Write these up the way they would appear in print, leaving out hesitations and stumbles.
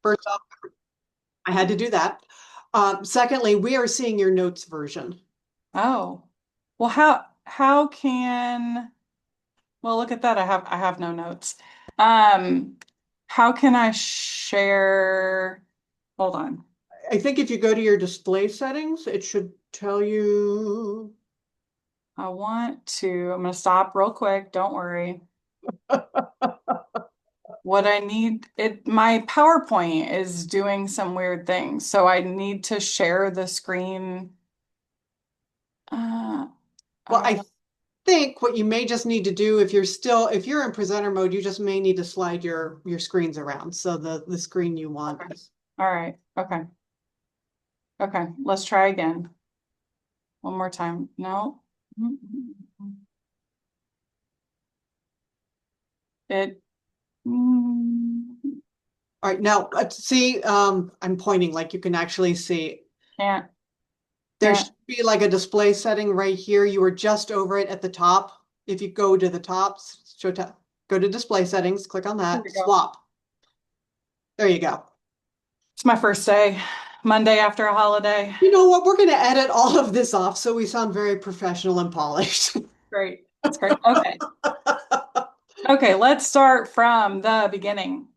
First off, I had to do that. Secondly, we are seeing your notes version. Oh, well, how can well look at that. I have no notes. Um, how can I share? Hold on. I think if you go to your display settings, it should tell you. I'm gonna stop real quick. Don't worry. What I need, my PowerPoint is doing some weird things, so I need to share the screen. Uh, Well, uh, I think what you may just need to do if you're in presenter mode, you just may need to slide your screens around. So the screen you want okay. is. All right. Okay. Okay. Let's try again. One more time. No. It mm, All right, now let's see. I'm pointing like you can actually see. can't There can't. should be like a display setting right here. You were just over it at the top. If you go to the top, go to display settings, click on Here that, we go. swap. There you go. It's my first day, Monday after a holiday. You know what? We're going to edit all of this off so we sound very professional and polished. Great. That's great. Okay. Okay, let's start from the beginning.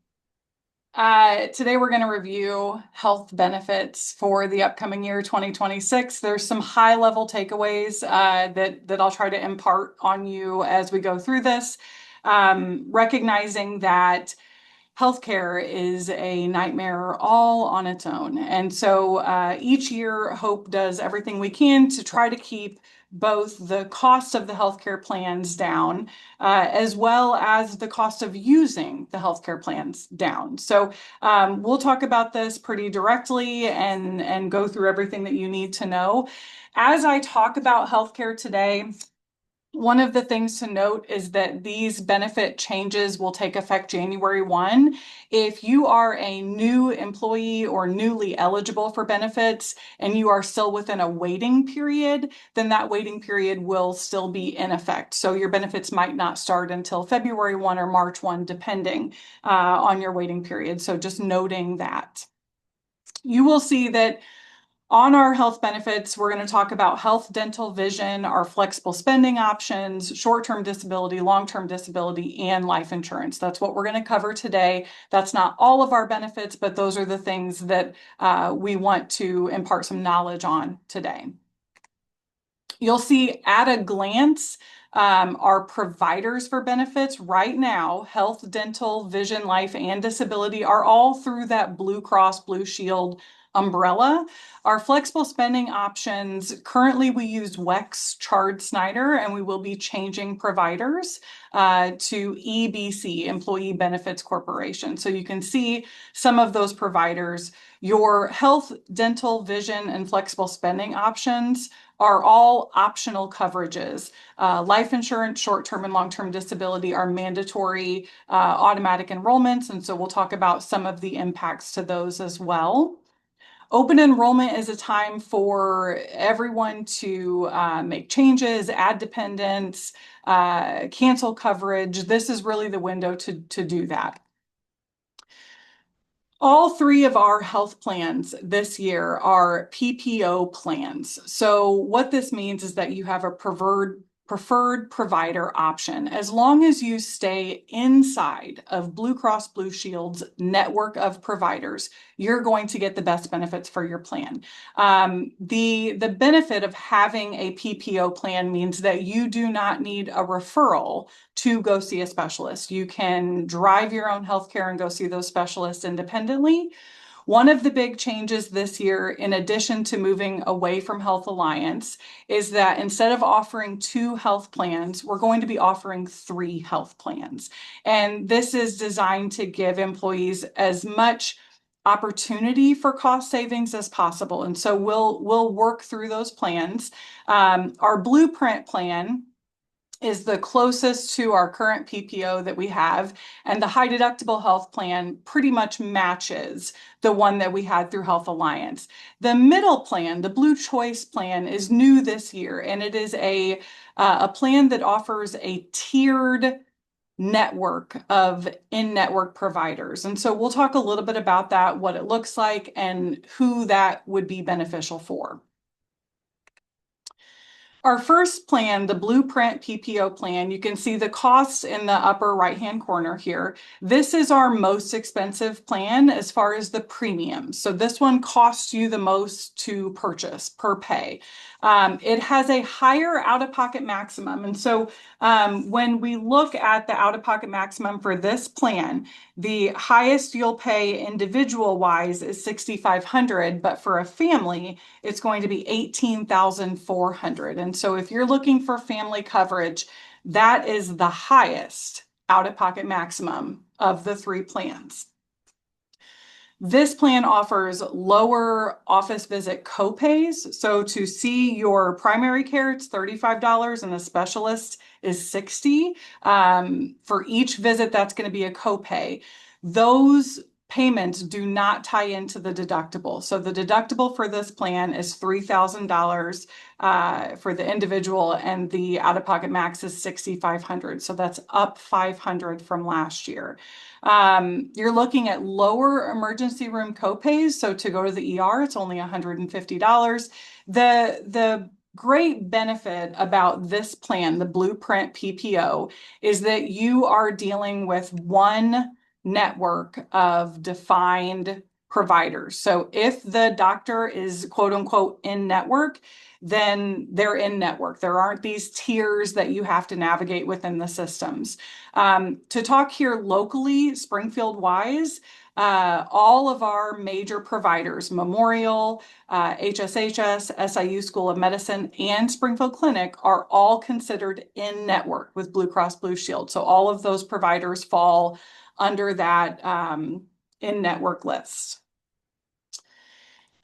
Today we're going to review health benefits for the upcoming year 2026. There's some high level takeaways that I'll try to impart on you as we go through this. Recognizing that healthcare is a nightmare all on its own. And so each year, Hope does everything we can to try to keep both the cost of the healthcare plans down, as well as the cost of using the healthcare plans down. So we'll talk about this pretty directly and go through everything that you need to know. As I talk about healthcare today, one of the things to note is that these benefit changes will take effect January 1. If you are a new employee or newly eligible for benefits and you are still within a waiting period, then that waiting period will still be in effect. So your benefits might not start until February 1 or March 1, depending on your waiting period. So just noting that. You will see that on our health benefits, we're going to talk about health, dental, vision, our flexible spending options, short-term disability, long-term disability, and life insurance. That's what we're going to cover today. That's not all of our benefits, but those are the things that we want to impart some knowledge on today. You'll see at a glance our providers for benefits right now, health, dental, vision, life, and disability are all through that Blue Cross Blue Shield umbrella. Our flexible spending options, currently we use WEX Chard Snyder, and we will be changing providers to EBC, Employee Benefits Corporation. So you can see some of those providers. Your health, dental, vision, and flexible spending options are all optional coverages. Life insurance, short-term and long-term disability are mandatory automatic enrollments, and so we'll talk about some of the impacts to those as well. Open enrollment is a time for everyone to make changes, add dependents, cancel coverage. This is really the window to do that. All three of our health plans this year are PPO plans. So what this means is that you have a preferred provider option. As long as you stay inside of Blue Cross Blue Shield's network of providers, you're going to get the best benefits for your plan. The benefit of having a PPO plan means that you do not need a referral to go see a specialist. You can drive your own healthcare and go see those specialists independently. One of the big changes this year, in addition to moving away from Health Alliance, is that instead of offering two health plans, we're going to be offering three health plans. And this is designed to give employees as much opportunity for cost savings as possible. And so we'll work through those plans. Our Blueprint plan is the closest to our current PPO that we have, and the high deductible health plan pretty much matches the one that we had through Health Alliance. The middle plan, the Blue Choice plan, is new this year, and it is a plan that offers a tiered network of in-network providers. And so we'll talk a little bit about that, what it looks like, and who that would be beneficial for. Our first plan, the Blueprint PPO plan, you can see the costs in the upper right-hand corner here. This is our most expensive plan as far as the premium. So this one costs you the most to purchase per pay. It has a higher out-of-pocket maximum. And so when we look at the out-of-pocket maximum for this plan, the highest you'll pay individual-wise is $6,500, but for a family, it's going to be $18,400. And so if you're looking for family coverage, that is the highest out-of-pocket maximum of the three plans. This plan offers lower office visit copays. So to see your primary care, it's $35 and the specialist is $60. For each visit, that's going to be a copay. Those payments do not tie into the deductible. So the deductible for this plan is $3,000 for the individual, and the out-of-pocket max is $6,500. So that's up $500 from last year. You're looking at lower emergency room copays. So to go to the ER, it's only $150. The great benefit about this plan, the Blueprint PPO, is that you are dealing with one network of defined providers. So if the doctor is quote unquote in network, then they're in network. There aren't these tiers that you have to navigate within the systems. To talk here locally, Springfield wise, all of our major providers, Memorial, HSHS, SIU School of Medicine, and Springfield Clinic are all considered in network with Blue Cross Blue Shield. So all of those providers fall under that in-network list.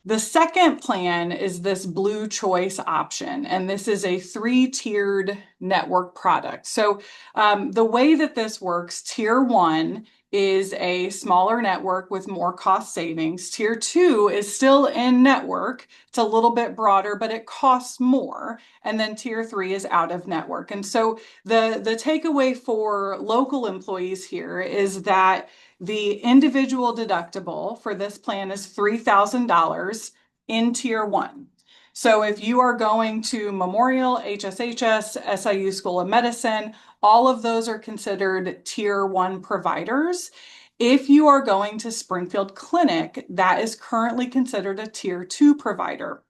The second plan is this Blue Choice option, and this is a 3-tiered network product. So the way that this works, Tier 1 is a smaller network with more cost savings. Tier 2 is still in network. It's a little bit broader, but it costs more. And then Tier 3 is out of network. And so the takeaway for local employees here is that the individual deductible for this plan is $3,000 in Tier 1. So if you are going to Memorial, HSHS, SIU School of Medicine, all of those are considered Tier 1 providers. If you are going to Springfield Clinic, that is currently considered a Tier 2 provider.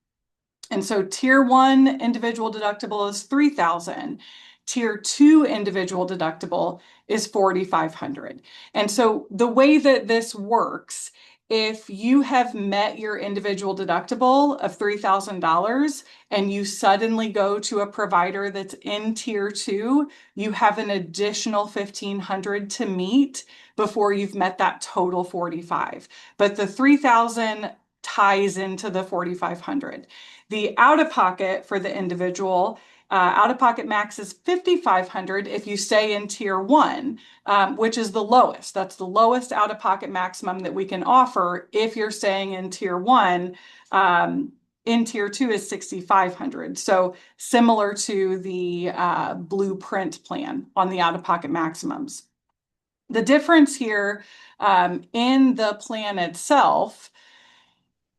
And so Tier 1 individual deductible is $3,000. Tier 2 individual deductible is $4,500. And so the way that this works, if you have met your individual deductible of $3,000 and you suddenly go to a provider that's in Tier 2, you have an additional $1,500 to meet before you've met that total $45,000. But the $3,000 ties into the $4,500. The out-of-pocket for the individual, out-of-pocket max is $5,500 if you stay in Tier 1, which is the lowest. That's the lowest out-of-pocket maximum that we can offer if you're staying in Tier 1. In Tier 2 is $6,500. So similar to the Blueprint plan on the out-of-pocket maximums. The difference here in the plan itself,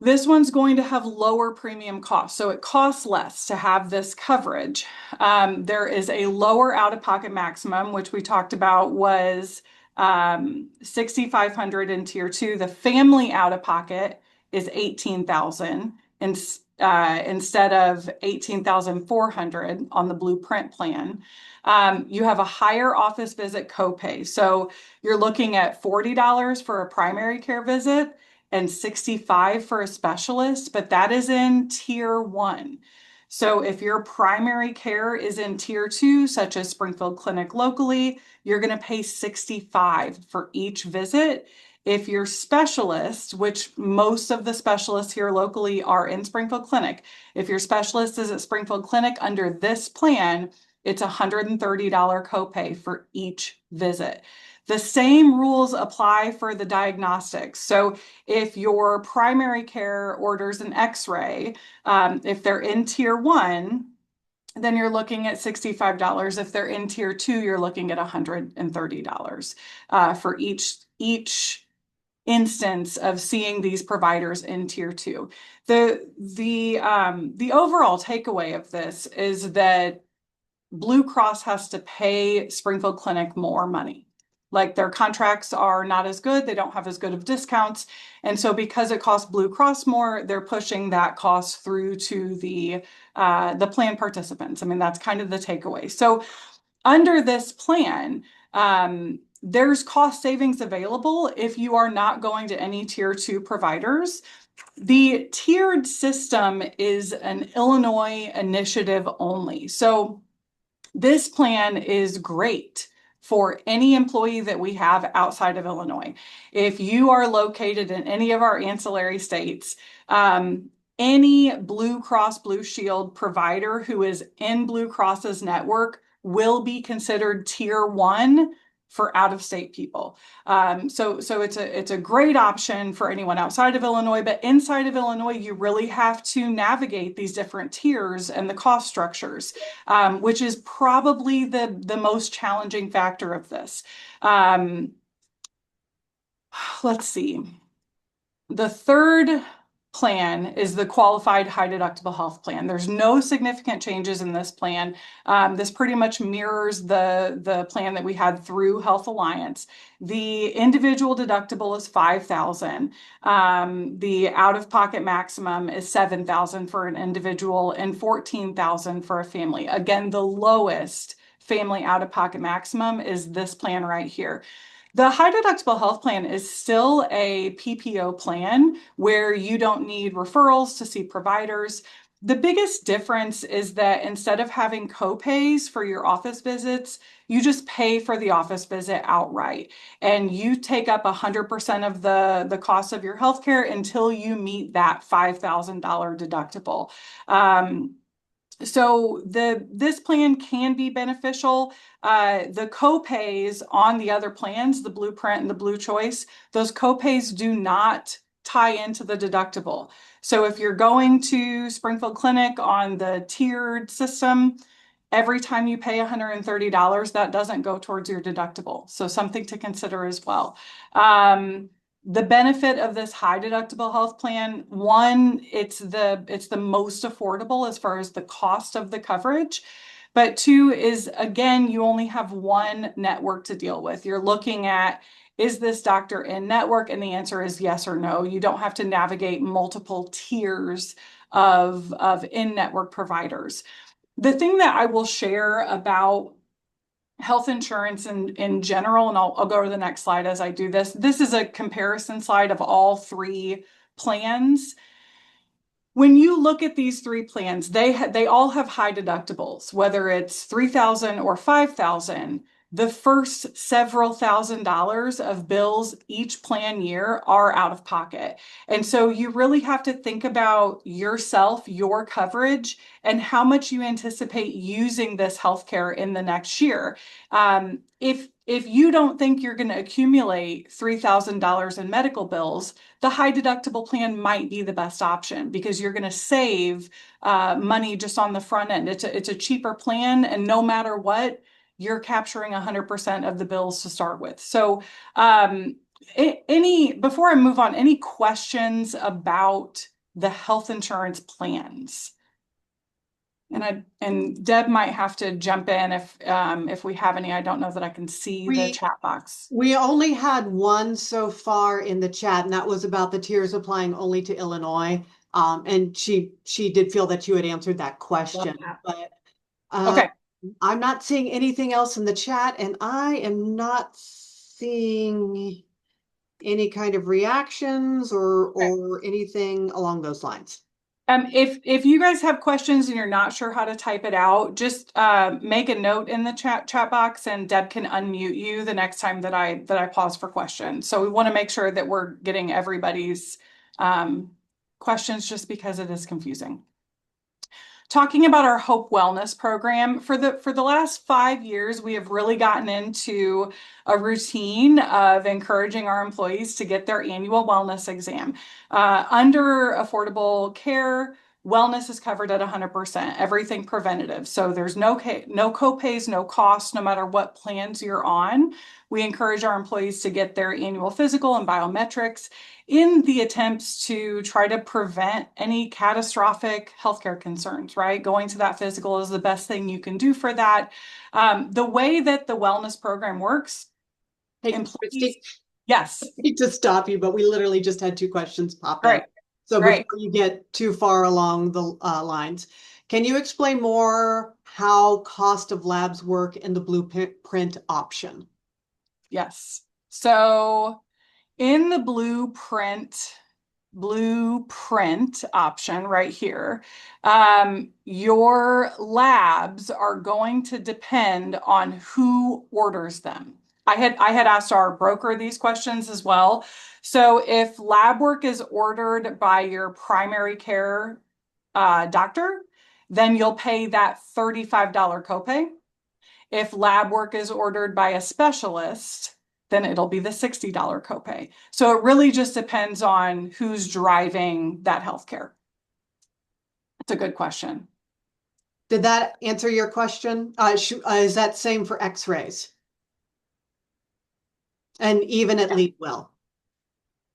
this one's going to have lower premium costs, so it costs less to have this coverage. There is a lower out-of-pocket maximum, which we talked about was $6,500 in Tier 2. The family out-of-pocket is $18,000 instead of $18,400 on the Blueprint plan. You have a higher office visit copay, so you're looking at $40 for a primary care visit and $65 for a specialist, but that is in Tier 1. So if your primary care is in Tier 2, such as Springfield Clinic locally, you're going to pay $65 for each visit. If your specialist, which most of the specialists here locally are in Springfield Clinic, if your specialist is at Springfield Clinic under this plan, it's $130 copay for each visit. The same rules apply for the diagnostics. So if your primary care orders an X-ray, if they're in Tier 1, then you're looking at $65. If they're in tier 2, you're looking at $130 for each instance of seeing these providers in tier 2. The overall takeaway of this is that Blue Cross has to pay Springfield Clinic more money. Like their contracts are not as good, they don't have as good of discounts. And so because it costs Blue Cross more, they're pushing that cost through to the plan participants. I mean, that's kind of the takeaway. So under this plan, there's cost savings available if you are not going to any tier 2 providers. The tiered system is an Illinois initiative only. So this plan is great for any employee that we have outside of Illinois. If you are located in any of our ancillary states, any Blue Cross Blue Shield provider who is in Blue Cross's network will be considered tier 1 for out-of-state people. So it's a great option for anyone outside of Illinois, but inside of Illinois, you really have to navigate these different tiers and the cost structures, which is probably the most challenging factor of this. Let's see. The third plan is the qualified high deductible health plan. There's no significant changes in this plan. This pretty much mirrors the plan that we had through Health Alliance. The individual deductible is $5,000. The out-of-pocket maximum is $7,000 for an individual and $14,000 for a family. Again, the lowest family out-of-pocket maximum is this plan right here. The high deductible health plan is still a PPO plan where you don't need referrals to see providers. The biggest difference is that instead of having co-pays for your office visits, you just pay for the office visit outright. And you take up 100% of the cost of your healthcare until you meet that $5,000 deductible. So this plan can be beneficial. The co-pays on the other plans, the Blueprint and the Blue Choice, those co-pays do not tie into the deductible. So if you're going to Springfield Clinic on the tiered system, every time you pay $130, that doesn't go towards your deductible. So something to consider as well. The benefit of this high deductible health plan, one, it's the most affordable as far as the cost of the coverage. But two is, again, you only have one network to deal with. You're looking at, is this doctor in network? And the answer is yes or no. You don't have to navigate multiple tiers of in-network providers. The thing that I will share about health insurance in general, and I'll go to the next slide as I do this. This is a comparison slide of all three plans. When you look at these three plans, they all have high deductibles, whether it's $3,000 or $5,000. The first several $1,000s of bills each plan year are out of pocket. And so you really have to think about yourself, your coverage, and how much you anticipate using this healthcare in the next year. If you don't think you're going to accumulate $3,000 in medical bills, the high deductible plan might be the best option because you're going to save money just on the front end. It's a cheaper plan, and no matter what, you're capturing 100% of the bills to start with. So before I move on, any questions about the health insurance plans? And Deb might have to jump in if we have any. I don't know that I can see the chat box. We only had one so far in the chat, and that was about the tiers applying only to Illinois. And she did feel that you had answered that question. But okay. I'm not seeing anything else in the chat, and I am not seeing any kind of reactions or anything along those lines. If you guys have questions and you're not sure how to type it out, just make a note in the chat box, and Deb can unmute you the next time that I pause for questions. So we want to make sure that we're getting everybody's questions, just because it is confusing. Talking about our Hope Wellness program, for the last 5 years, we have really gotten into a routine of encouraging our employees to get their annual wellness exam. Under Affordable Care Wellness is covered at 100%, everything preventative. So there's no copays, no costs, no matter what plans you're on. We encourage our employees to get their annual physical and biometrics in the attempts to try to prevent any catastrophic healthcare concerns, right? Going to that physical is the best thing you can do for that. The way that the wellness program works, Hey, employees, Kristi, yes, I hate to stop you, but we literally just had two questions pop in. great, So great. before you get too far along the lines, can you explain more how cost of labs work in the blueprint option? Yes. So in the blueprint option right here, your labs are going to depend on who orders them. I had asked our broker these questions as well. So if lab work is ordered by your primary care doctor, then you'll pay that $35 copay. If lab work is ordered by a specialist, then it'll be the $60 copay. So it really just depends on who's driving that healthcare. It's a good question. Did that answer your question? Is that same for x-rays? And even at Leadwell?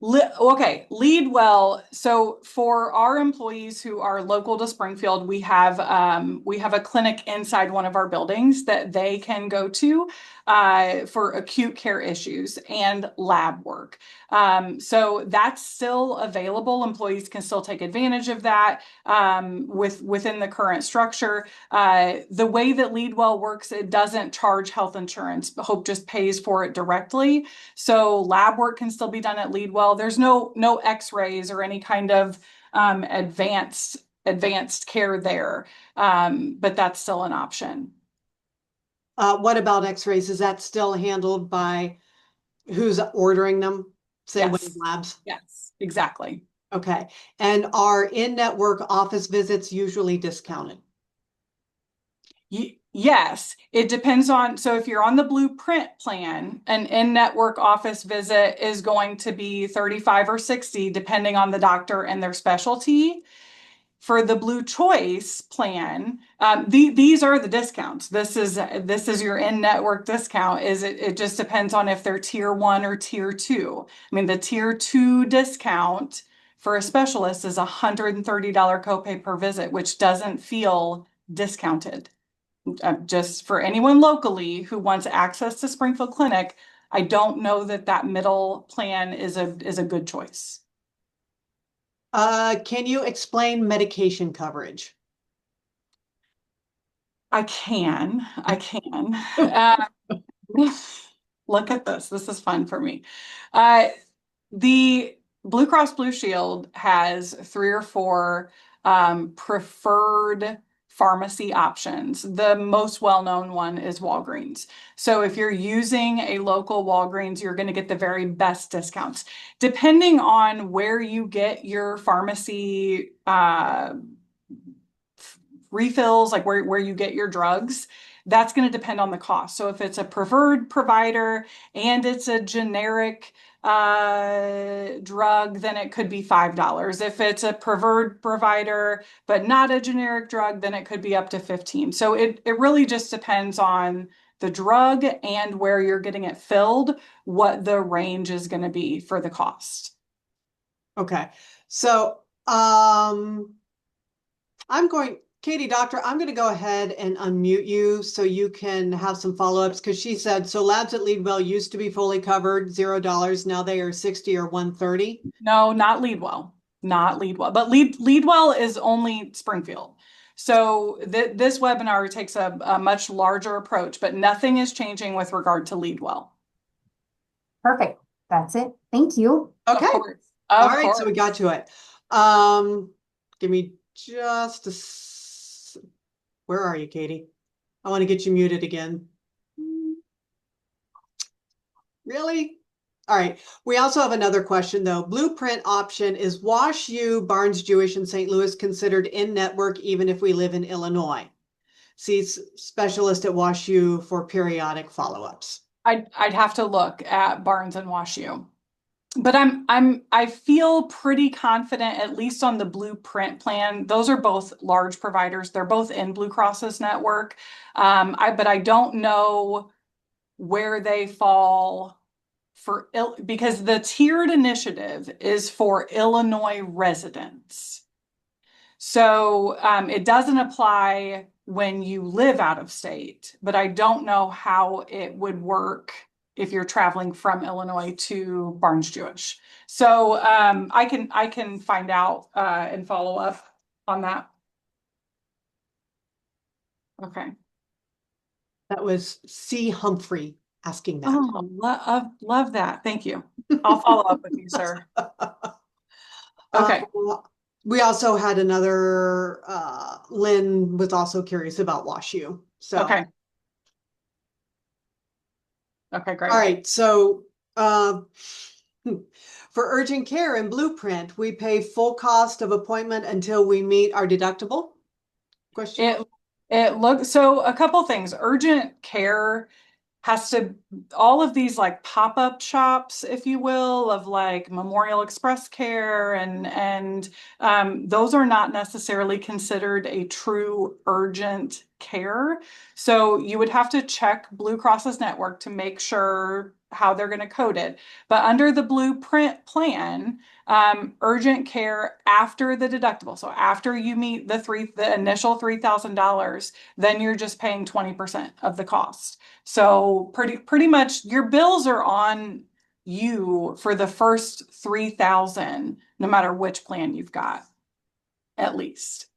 Okay, lead well. So for our employees who are local to Springfield, we have a clinic inside one of our buildings that they can go to for acute care issues and lab work. So that's still available. Employees can still take advantage of that within the current structure. The way that Leadwell works, it doesn't charge health insurance. Hope just pays for it directly. So lab work can still be done at Leadwell. There's no x-rays or any kind of advanced care there, but that's still an option. What about x-rays? Is that still handled by who's ordering them? Say Wave Yes, Labs? yes, exactly. Okay. And are in-network office visits usually discounted? Yes, it depends on. So if you're on the blueprint plan, an in-network office visit is going to be 35 or 60, depending on the doctor and their specialty. For the Blue Choice plan, these are the discounts. This is your in-network discount. It just depends on if they're tier 1 or tier 2. I mean, the tier 2 discount for a specialist is $130 copay per visit, which doesn't feel discounted. Just for anyone locally who wants access to Springfield Clinic, I don't know that that middle plan is a good choice. Can you explain medication coverage? I can. Look at this. This is fun for me. Uh, the Blue Cross Blue Shield has 3 or 4 preferred pharmacy options. The most well-known one is Walgreens. So if you're using a local Walgreens, you're going to get the very best discounts. Depending on where you get your pharmacy refills, like where you get your drugs, that's going to depend on the cost. So if it's a preferred provider and it's a generic drug, then it could be $5. If it's a preferred provider but not a generic drug, then it could be up to 15. So it really just depends on the drug and where you're getting it filled, what the range is going to be for the cost. Okay. So, Katie, doctor, I'm going to go ahead and unmute you so you can have some follow-ups because she said, so labs at Leadwell used to be fully covered, $0. Now they are 60 or 130. No, not Leadwell, not Leadwell, but Leadwell is only Springfield. So this webinar takes a much larger approach, but nothing is changing with regard to Leadwell. Perfect. That's it. Thank you. Okay. Of course. All Of right. course. So we got to it. Give me just where are you, Katie? I want to get you muted again. Really? All right. We also have another question though. Blueprint option, is WashU, Barnes Jewish, and St. Louis considered in-network even if we live in Illinois? See specialist at WashU for periodic follow-ups. I'd have to look at Barnes and WashU. but I feel pretty confident, at least on the Blueprint plan. Those are both large providers. They're both in Blue Cross's network. But I don't know where they fall because the tiered initiative is for Illinois residents. So it doesn't apply when you live out of state, but I don't know how it would work if you're traveling from Illinois to Barnes Jewish. So I can find out and follow up on that. Okay. That was C. Humphrey asking that. Oh, love that. Thank you. I'll follow up with you, sir. Okay. We also had another, Lynn was also curious about WashU. So, Okay. Okay, great. all right. So, for urgent care and Blueprint, we pay full cost of appointment until we meet our deductible? Question. It looks, so a couple things. Urgent care has to, all of these like pop-up shops, if you will, of like Memorial Express Care and those are not necessarily considered a true urgent care. So you would have to check Blue Cross's network to make sure how they're going to code it. But under the Blueprint plan, urgent care after the deductible, so after you meet the initial $3,000, then you're just paying 20% of the cost. So pretty much your bills are on you for the first 3,000, no matter which plan you've got, at least.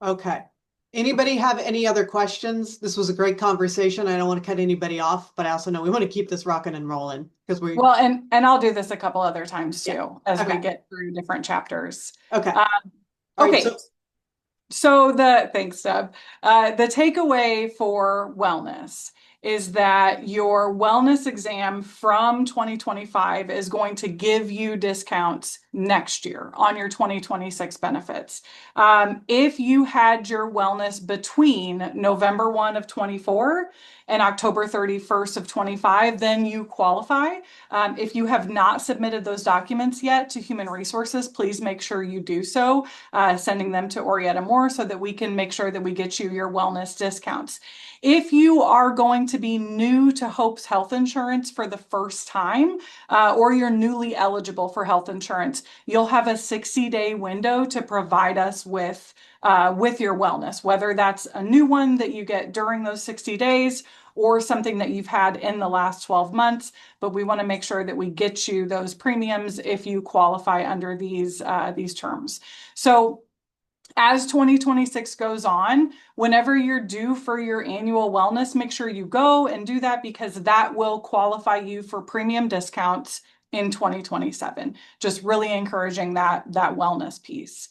Okay. Anybody have any other questions? This was a great conversation. I don't want to cut anybody off, but I also know we want to keep this rocking and rolling because we. Well, and I'll do this a couple other times too, Yeah. as Okay. we get through different chapters. Okay. All right, okay. So thanks, Deb. The takeaway for wellness is that your wellness exam from 2025 is going to give you discounts next year on your 2026 benefits. If you had your wellness between November 1 of 24 and October 31st of 25, then you qualify. If you have not submitted those documents yet to Human Resources, please make sure you do so, sending them to Orietta Moore so that we can make sure that we get you your wellness discounts. If you are going to be new to Hope's health insurance for the first time, or you're newly eligible for health insurance, you'll have a 60-day window to provide us with your wellness, whether that's a new one that you get during those 60 days or something that you've had in the last 12 months. But we want to make sure that we get you those premiums if you qualify under these terms. So as 2026 goes on, whenever you're due for your annual wellness, make sure you go and do that because that will qualify you for premium discounts in 2027. Just really encouraging that wellness piece.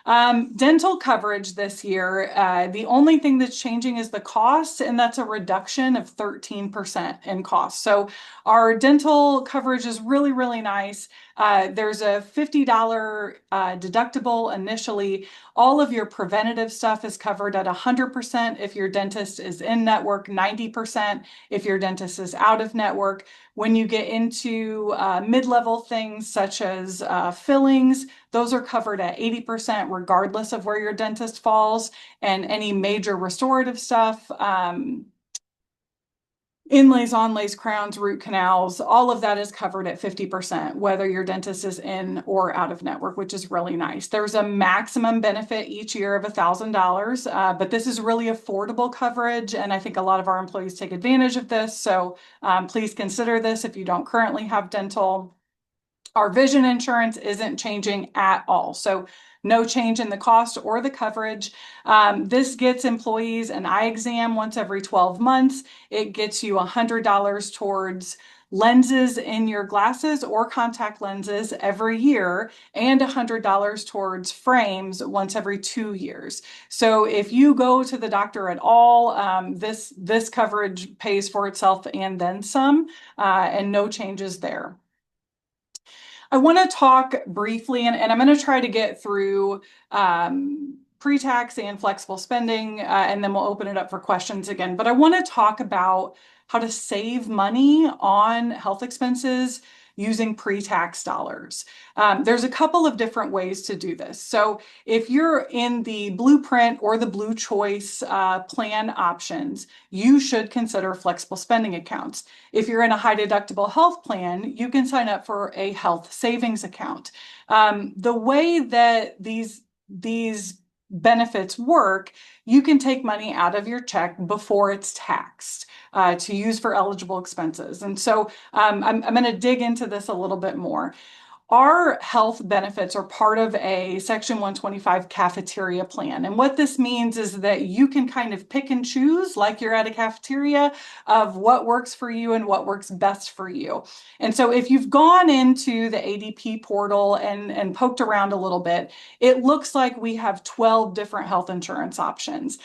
Dental coverage this year, the only thing that's changing is the cost, and that's a reduction of 13% in cost. So our dental coverage is really, really nice. There's a $50 deductible initially. All of your preventative stuff is covered at 100% if your dentist is in network, 90% if your dentist is out of network. When you get into mid-level things such as fillings, those are covered at 80% regardless of where your dentist falls, and any major restorative stuff, inlays, onlays, crowns, root canals, all of that is covered at 50%, whether your dentist is in or out of network, which is really nice. There's a maximum benefit each year of $1,000, but this is really affordable coverage, and I think a lot of our employees take advantage of this. So please consider this if you don't currently have dental. Our vision insurance isn't changing at all. So no change in the cost or the coverage. This gets employees an eye exam once every 12 months. It gets you $100 towards lenses in your glasses or contact lenses every year, and $100 towards frames once every 2 years. So if you go to the doctor at all, this coverage pays for itself and then some, and no changes there. I want to talk briefly, and I'm going to try to get through pre-tax and flexible spending, and then we'll open it up for questions again. But I want to talk about how to save money on health expenses using pre-tax dollars. There's a couple of different ways to do this. So if you're in the Blueprint or the Blue Choice plan options, you should consider flexible spending accounts. If you're in a high deductible health plan, you can sign up for a health savings account. The way that these benefits work, you can take money out of your check before it's taxed to use for eligible expenses. And so I'm going to dig into this a little bit more. Our health benefits are part of a Section 125 cafeteria plan. And what this means is that you can kind of pick and choose, like you're at a cafeteria, of what works for you and what works best for you. And so if you've gone into the ADP portal and poked around a little bit, it looks like we have 12 different health insurance options.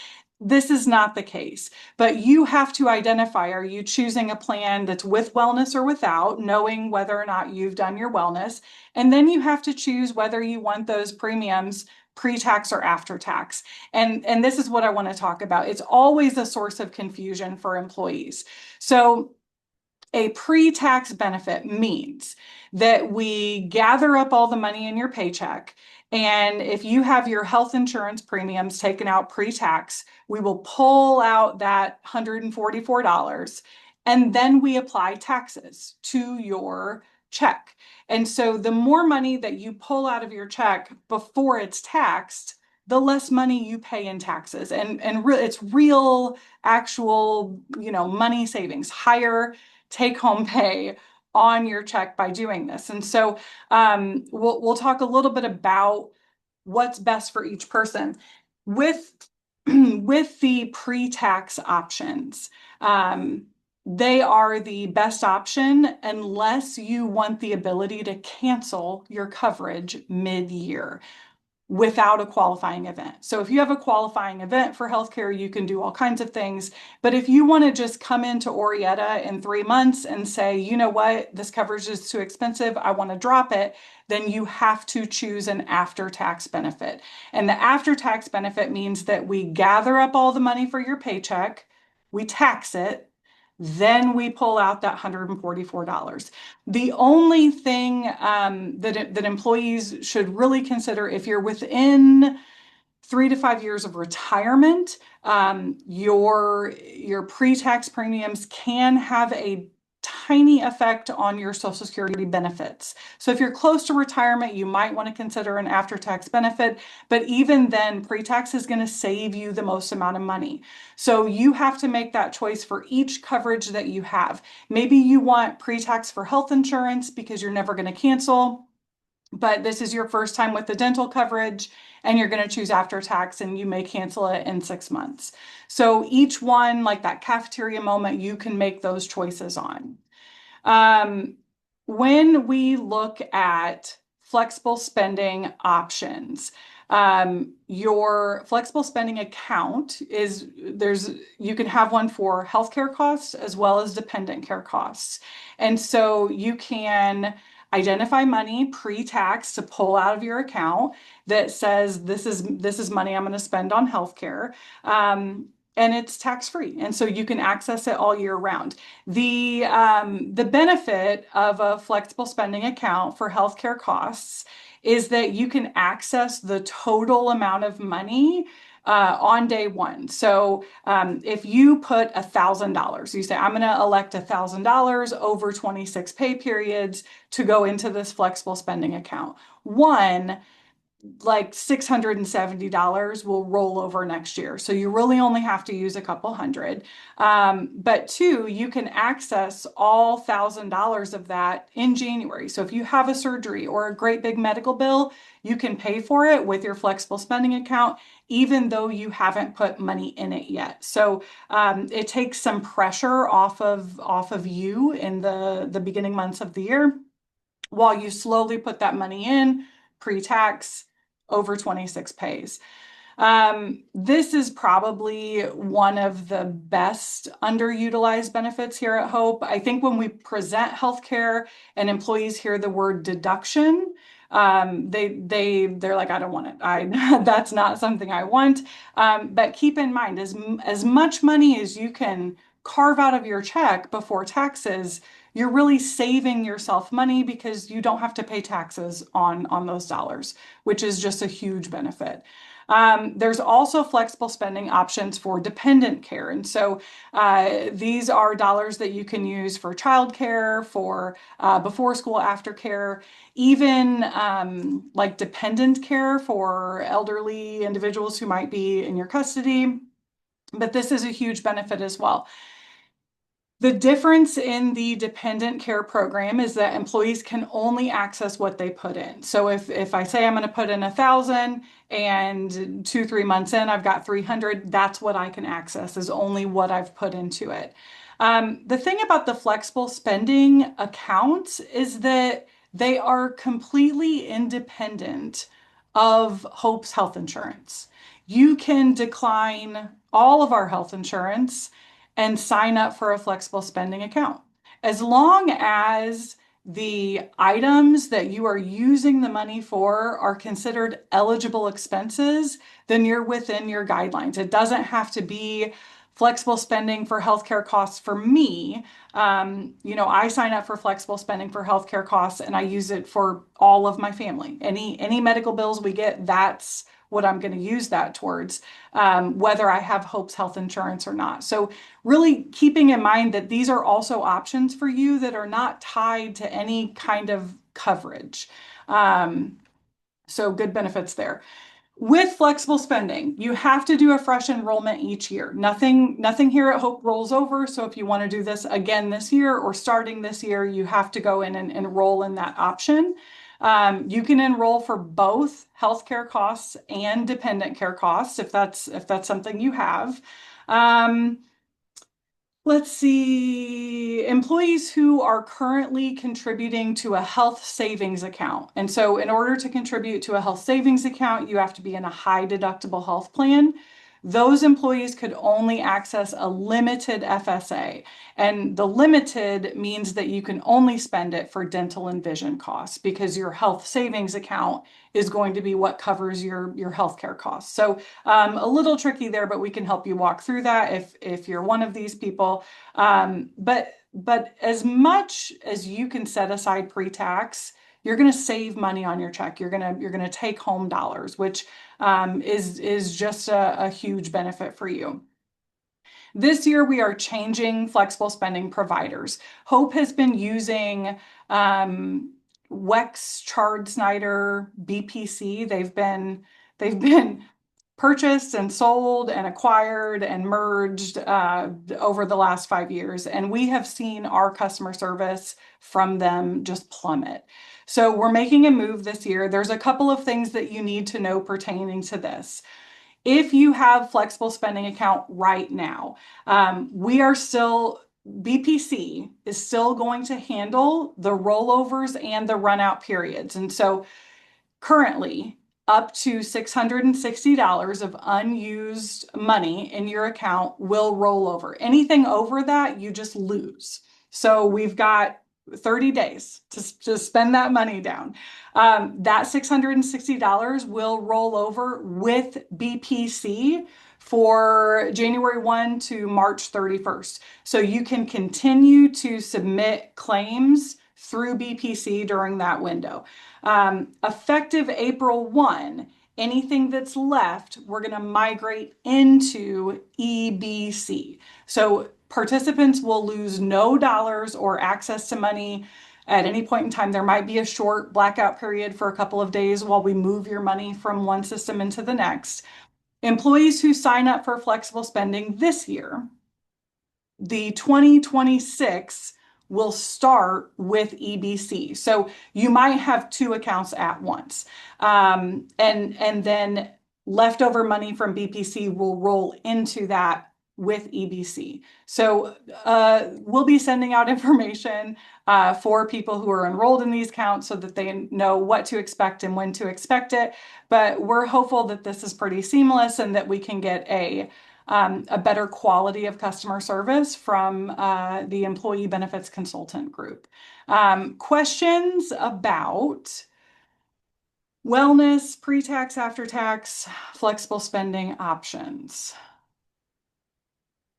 This is not the case, but you have to identify, are you choosing a plan that's with wellness or without, knowing whether or not you've done your wellness. And then you have to choose whether you want those premiums pre-tax or after tax. And this is what I want to talk about. It's always a source of confusion for employees. So a pre-tax benefit means that we gather up all the money in your paycheck. And if you have your health insurance premiums taken out pre-tax, we will pull out that $144 and then we apply taxes to your check. And so the more money that you pull out of your check before it's taxed, the less money you pay in taxes. And it's real, actual, money savings, higher take-home pay on your check by doing this. And so we'll talk a little bit about what's best for each person. With the pre-tax options, they are the best option unless you want the ability to cancel your coverage mid-year without a qualifying event. So if you have a qualifying event for healthcare, you can do all kinds of things. But if you want to just come into Orietta in 3 months and say, you know what, this coverage is too expensive, I want to drop it, then you have to choose an after-tax benefit. And the after-tax benefit means that we gather up all the money for your paycheck, we tax it, then we pull out that $144. The only thing that employees should really consider, if you're within 3 to 5 years of retirement, your pre-tax premiums can have a tiny effect on your Social Security benefits. So if you're close to retirement, you might want to consider an after-tax benefit, but even then, pre-tax is going to save you the most amount of money. So you have to make that choice for each coverage that you have. Maybe you want pre-tax for health insurance because you're never going to cancel, but this is your first time with the dental coverage and you're going to choose after tax and you may cancel it in 6 months. So each one, like that cafeteria moment, you can make those choices on. When we look at flexible spending options, your flexible spending account you can have one for healthcare costs as well as dependent care costs. And so you can identify money pre-tax to pull out of your account that says this is money I'm going to spend on healthcare. And it's tax-free. And so you can access it all year round. The benefit of a flexible spending account for healthcare costs is that you can access the total amount of money on day one. So if you put $1,000, you say, I'm going to elect $1,000 over 26 pay periods to go into this flexible spending account. One, like $670 will roll over next year. So you really only have to use a couple hundred. But two, you can access all $1,000 of that in January. So if you have a surgery or a great big medical bill, you can pay for it with your flexible spending account, even though you haven't put money in it yet. So it takes some pressure off of you in the beginning months of the year while you slowly put that money in pre-tax over 26 pays. This is probably one of the best underutilized benefits here at Hope. I think when we present healthcare and employees hear the word deduction, they're like, I don't want it. That's not something I want. But keep in mind, as much money as you can carve out of your check before taxes, you're really saving yourself money because you don't have to pay taxes on those dollars, which is just a huge benefit. There's also flexible spending options for dependent care. And so these are dollars that you can use for childcare, for before school, after care, even like dependent care for elderly individuals who might be in your custody. But this is a huge benefit as well. The difference in the dependent care program is that employees can only access what they put in. So if I say I'm going to put in 1,000 and 2-3 months in, I've got 300, that's what I can access is only what I've put into it. The thing about the flexible spending accounts is that they are completely independent of Hope's health insurance. You can decline all of our health insurance and sign up for a flexible spending account. As long as the items that you are using the money for are considered eligible expenses, then you're within your guidelines. It doesn't have to be flexible spending for healthcare costs for me. I sign up for flexible spending for healthcare costs and I use it for all of my family. Any medical bills we get, that's what I'm going to use that towards, whether I have Hope's health insurance or not. So really keeping in mind that these are also options for you that are not tied to any kind of coverage. So good benefits there. With flexible spending, you have to do a fresh enrollment each year. Nothing here at Hope rolls over. So if you want to do this again this year or starting this year, you have to go in and enroll in that option. You can enroll for both healthcare costs and dependent care costs if that's something you have. Let's see, employees who are currently contributing to a health savings account. And so in order to contribute to a health savings account, you have to be in a high deductible health plan. Those employees could only access a limited FSA. And the limited means that you can only spend it for dental and vision costs because your health savings account is going to be what covers your healthcare costs. So a little tricky there, but we can help you walk through that if you're one of these people. But as much as you can set aside pre-tax, you're going to save money on your check. You're going to take home dollars, which is just a huge benefit for you. This year, we are changing flexible spending providers. Hope has been using Wex, Chard Snyder, BPC. They've been purchased and sold and acquired and merged over the last 5 years. And we have seen our customer service from them just plummet. So we're making a move this year. There's a couple of things that you need to know pertaining to this. If you have flexible spending account right now, BPC is still going to handle the rollovers and the run out periods. And so currently, up to $660 of unused money in your account will roll over. Anything over that, you just lose. So we've got 30 days to spend that money down. That $660 will roll over with BPC for January 1 to March 31st. So you can continue to submit claims through BPC during that window. Effective April 1, anything that's left, we're going to migrate into EBC. So participants will lose no dollars or access to money at any point in time. There might be a short blackout period for a couple of days while we move your money from one system into the next. Employees who sign up for flexible spending this year, the 2026 will start with EBC. So you might have two accounts at once. And then leftover money from BPC will roll into that with EBC. So we'll be sending out information for people who are enrolled in these accounts so that they know what to expect and when to expect it. But we're hopeful that this is pretty seamless and that we can get a better quality of customer service from the employee benefits consultant group. Questions about Wellness, pre-tax, after-tax, flexible spending options.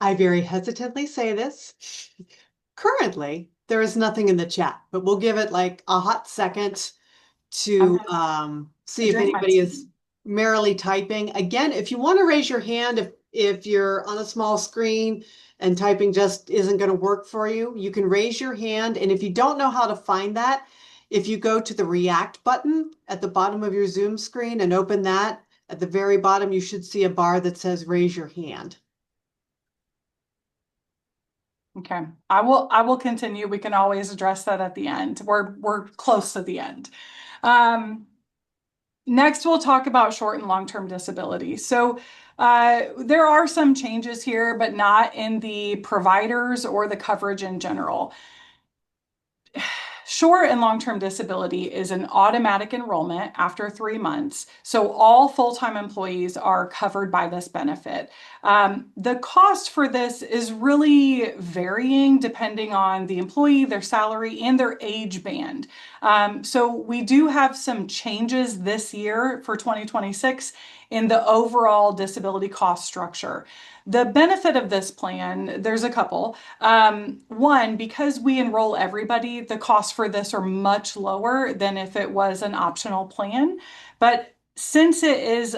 I very hesitantly say this. Currently, there is nothing in the chat, but we'll give it like a hot second to see if drink my anybody is tea. merrily typing. Again, if you want to raise your hand, if you're on a small screen and typing just isn't going to work for you, you can raise your hand. And if you don't know how to find that, if you go to the React button at the bottom of your Zoom screen and open that, at the very bottom, you should see a bar that says raise your hand. Okay, I will continue. We can always address that at the end. We're close to the end. Next, we'll talk about short and long-term disability. So there are some changes here, but not in the providers or the coverage in general. Short and long-term disability is an automatic enrollment after 3 months. So all full-time employees are covered by this benefit. The cost for this is really varying depending on the employee, their salary, and their age band. So we do have some changes this year for 2026 in the overall disability cost structure. The benefit of this plan, there's a couple. One, because we enroll everybody, the costs for this are much lower than if it was an optional plan. But since it is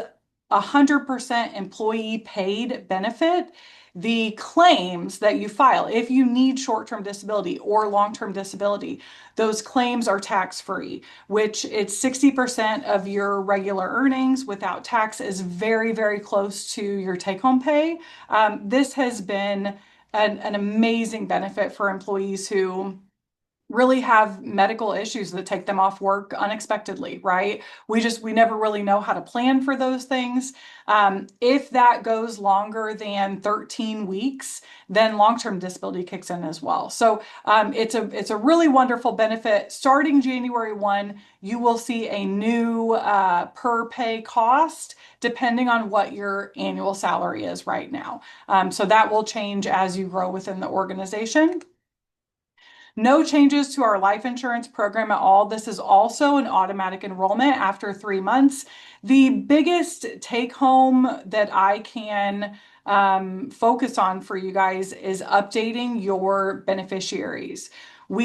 100% employee paid benefit, the claims that you file, if you need short-term disability or long-term disability, those claims are tax-free, which it's 60% of your regular earnings without tax is very, very close to your take-home pay. This has been an amazing benefit for employees who really have medical issues that take them off work unexpectedly, right? We never really know how to plan for those things. If that goes longer than 13 weeks, then long-term disability kicks in as well. So it's a really wonderful benefit. Starting January 1, you will see a new per pay cost depending on what your annual salary is right now. So that will change as you grow within the organization. No changes to our life insurance program at all. This is also an automatic enrollment after 3 months. The biggest take home that I can focus on for you guys is updating your beneficiaries. So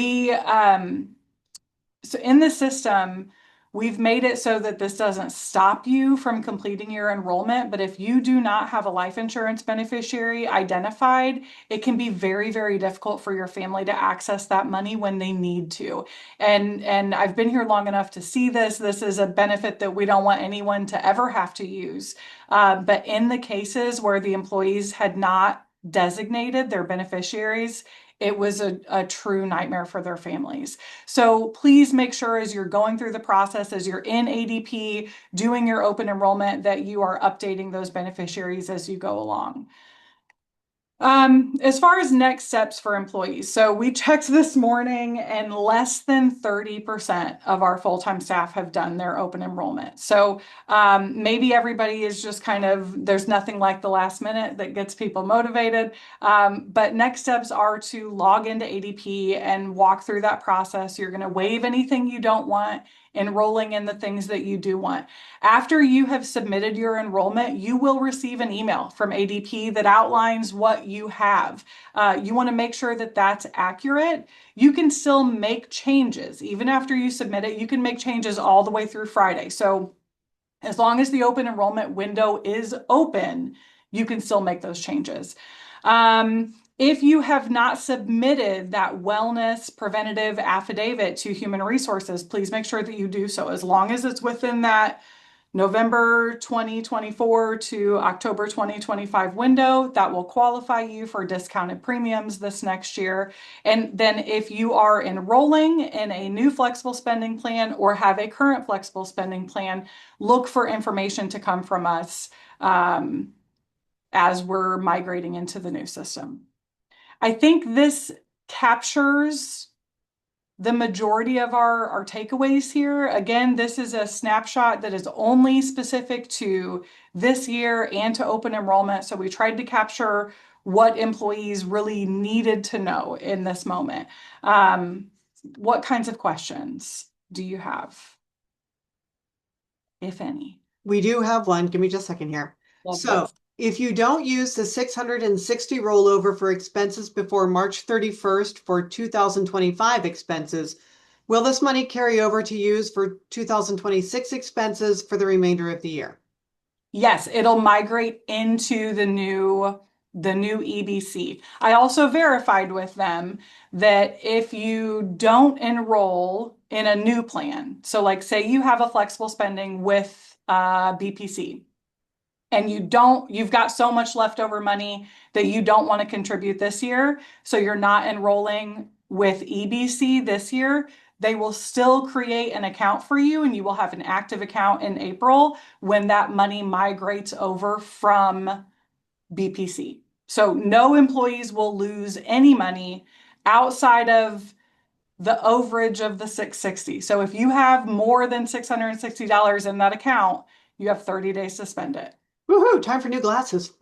in the system, we've made it so that this doesn't stop you from completing your enrollment, but if you do not have a life insurance beneficiary identified, it can be very, very difficult for your family to access that money when they need to. And I've been here long enough to see this. This is a benefit that we don't want anyone to ever have to use. But in the cases where the employees had not designated their beneficiaries, it was a true nightmare for their families. So please make sure as you're going through the process, as you're in ADP, doing your open enrollment, that you are updating those beneficiaries as you go along. As far as next steps for employees, so we checked this morning and less than 30% of our full-time staff have done their open enrollment. So maybe everybody is just kind of, there's nothing like the last minute that gets people motivated. But next steps are to log into ADP and walk through that process. You're going to waive anything you don't want, enrolling in the things that you do want. After you have submitted your enrollment, you will receive an email from ADP that outlines what you have. You want to make sure that that's accurate. You can still make changes. Even after you submit it, you can make changes all the way through Friday. So as long as the open enrollment window is open, you can still make those changes. If you have not submitted that wellness preventative affidavit to Human Resources, please make sure that you do so. As long as it's within that November 2024 to October 2025 window, that will qualify you for discounted premiums this next year. And then if you are enrolling in a new flexible spending plan or have a current flexible spending plan, look for information to come from us as we're migrating into the new system. I think this captures the majority of our takeaways here. Again, this is a snapshot that is only specific to this year and to open enrollment. So we tried to capture what employees really needed to know in this moment. What kinds of questions do you have? if any? We do have one. Give me just a second here. Love So this. if you don't use the 660 rollover for expenses before March 31st for 2025 expenses, will this money carry over to use for 2026 expenses for the remainder of the year? Yes, it'll migrate into the new EBC. I also verified with them that if you don't enroll in a new plan, so like say you have a flexible spending with BPC, and you've got so much leftover money that you don't want to contribute this year, so you're not enrolling with EBC this year, they will still create an account for you and you will have an active account in April when that money migrates over from BPC. So no employees will lose any money outside of the overage of the 660. So if you have more than $660 in that account, you have 30 days to spend it. Woohoo, time for new glasses.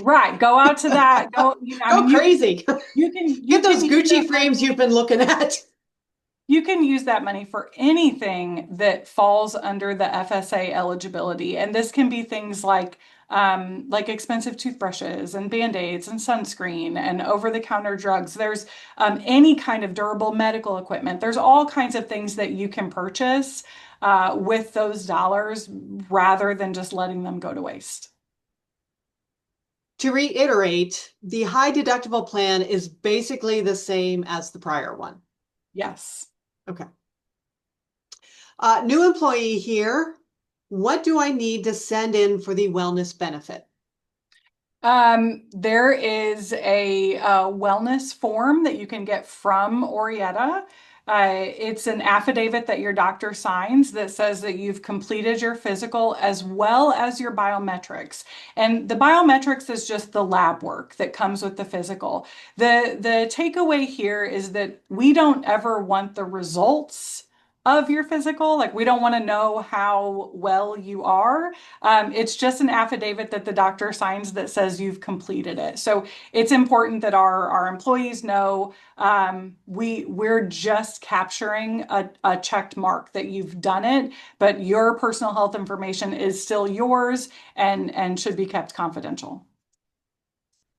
Right. Go out to that. Go, I Go mean, crazy. you can Get those use Gucci that frames money. you've been looking at. You can use that money for anything that falls under the FSA eligibility. And this can be things like expensive toothbrushes and Band-Aids and sunscreen and over-the-counter drugs. There's any kind of durable medical equipment. There's all kinds of things that you can purchase with those dollars rather than just letting them go to waste. To reiterate, the high deductible plan is basically the same as the prior one. Yes. Okay. New employee here. What do I need to send in for the wellness benefit? There is a wellness form that you can get from Orietta. It's an affidavit that your doctor signs that says that you've completed your physical as well as your biometrics. And the biometrics is just the lab work that comes with the physical. The takeaway here is that we don't ever want the results of your physical. Like we don't want to know how well you are. It's just an affidavit that the doctor signs that says you've completed it. So it's important that our employees know we're just capturing a checked mark that you've done it, but your personal health information is still yours and should be kept confidential.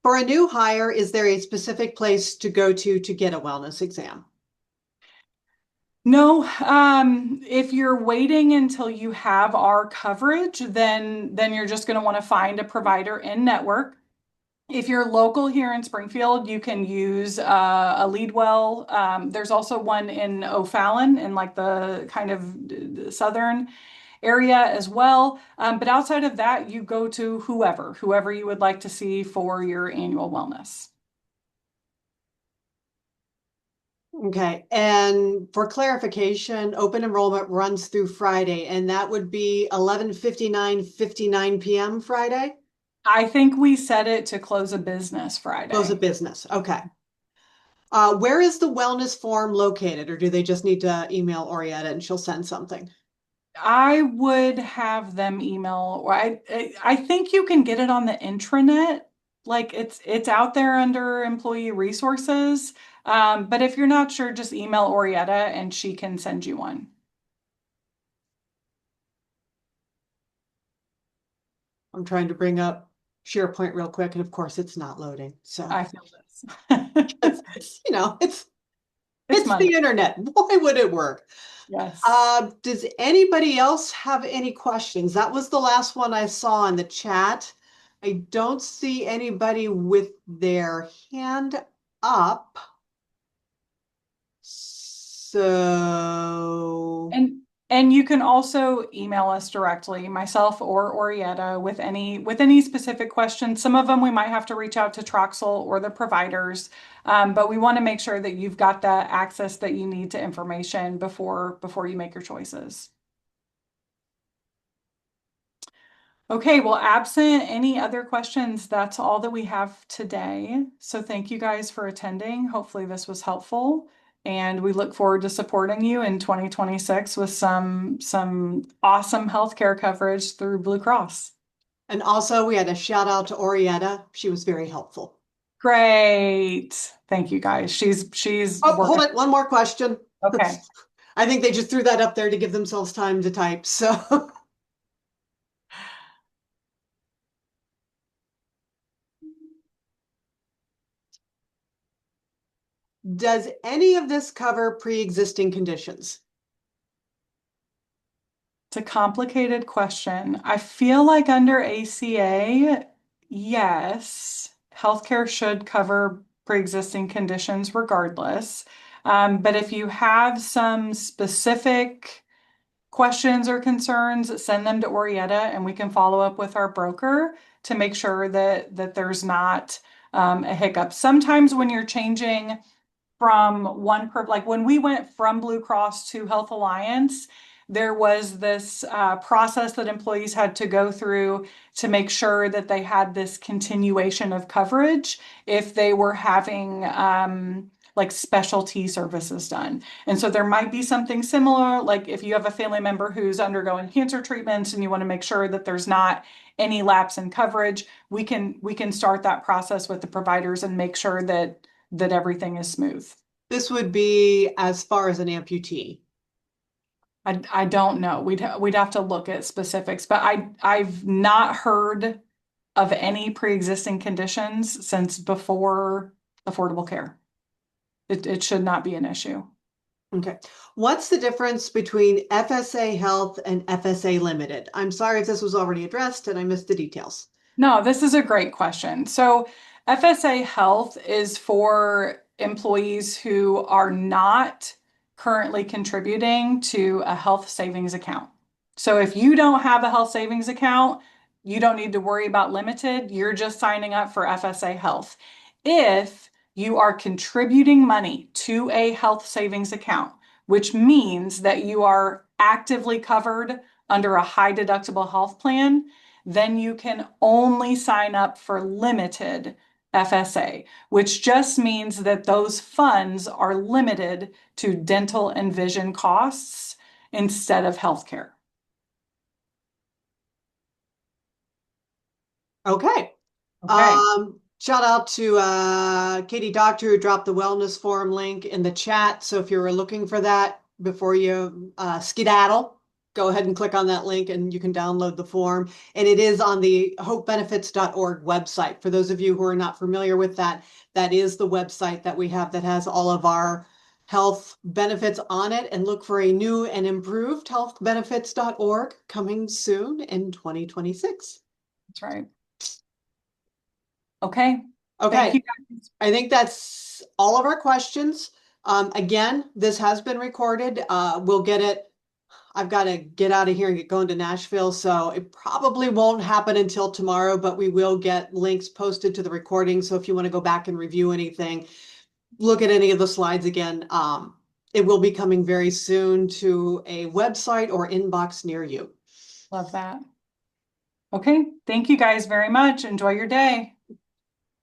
For a new hire, is there a specific place to go to get a wellness exam? No, if you're waiting until you have our coverage, then you're just going to want to find a provider in network. If you're local here in Springfield, you can use a Leadwell. There's also one in O'Fallon in like the kind of southern area as well. But outside of that, you go to whoever you would like to see for your annual wellness. Okay, and for clarification, open enrollment runs through Friday, and that would be 11:59 p.m. Friday? I think we set it to close of business Friday. Close of business, okay. Where is the wellness form located, or do they just need to email Orietta and she'll send something? I would have them email, or I think you can get it on the intranet. Like it's out there under employee resources. But if you're not sure, just email Orietta and she can send you one. I'm trying to bring up SharePoint real quick, and of course it's not loading. So I feel this. it's Monday. the internet. Why would it work? Yes. Does anybody else have any questions? That was the last one I saw in the chat. I don't see anybody with their hand up. So, And you can also email us directly, myself or Orietta, with any specific questions. Some of them we might have to reach out to Troxel or the providers, but we want to make sure that you've got the access that you need to information before you make your choices. Okay, well, absent any other questions, that's all that we have today. So thank you guys for attending. Hopefully this was helpful. And we look forward to supporting you in 2026 with some awesome healthcare coverage through Blue Cross. and also we had a shout out to Orietta. She was very helpful. Great. Thank you guys. She's Oh, working. hold it. One more question. Okay. I think they just threw that up there to give themselves time to type. So Does any of this cover pre-existing conditions? It's a complicated question. I feel like under ACA, yes, healthcare should cover pre-existing conditions regardless. But if you have some specific questions or concerns, send them to Orietta and we can follow up with our broker to make sure that there's not a hiccup. Sometimes when you're changing from like when we went from Blue Cross to Health Alliance, there was this process that employees had to go through to make sure that they had this continuation of coverage if they were having like specialty services done. And so there might be something similar, like if you have a family member who's undergoing cancer treatments and you want to make sure that there's not any lapse in coverage, we can start that process with the providers and make sure that everything is smooth. This would be as far as an amputee. I don't know. We'd have to look at specifics, but I've not heard of any pre-existing conditions since before Affordable Care. It should not be an issue. Okay. What's the difference between FSA Health and FSA Limited? I'm sorry if this was already addressed and I missed the details. No, this is a great question. So FSA Health is for employees who are not currently contributing to a health savings account. So if you don't have a health savings account, you don't need to worry about limited. You're just signing up for FSA Health. If you are contributing money to a health savings account, which means that you are actively covered under a high deductible health plan, then you can only sign up for limited FSA, which just means that those funds are limited to dental and vision costs instead of healthcare. Okay. Shout out to Katie Doctor who dropped the wellness forum link in the chat. So if you were looking for that before you skedaddle, go ahead and click on that link and you can download the form. And it is on the hopebenefits.org website. For those of you who are not familiar with that, that is the website that we have that has all of our health benefits on it. And look for a new and improved healthbenefits.org coming soon in 2026. That's right. Okay. Okay. I think that's all of our questions. Again, this has been recorded. We'll get it. I've got to get out of here and get going to Nashville, so it probably won't happen until tomorrow, but we will get links posted to the recording. So if you want to go back and review anything, look at any of the slides again. It will be coming very soon to a website or inbox near you. Love that. Okay. Thank you guys very much. Enjoy your day.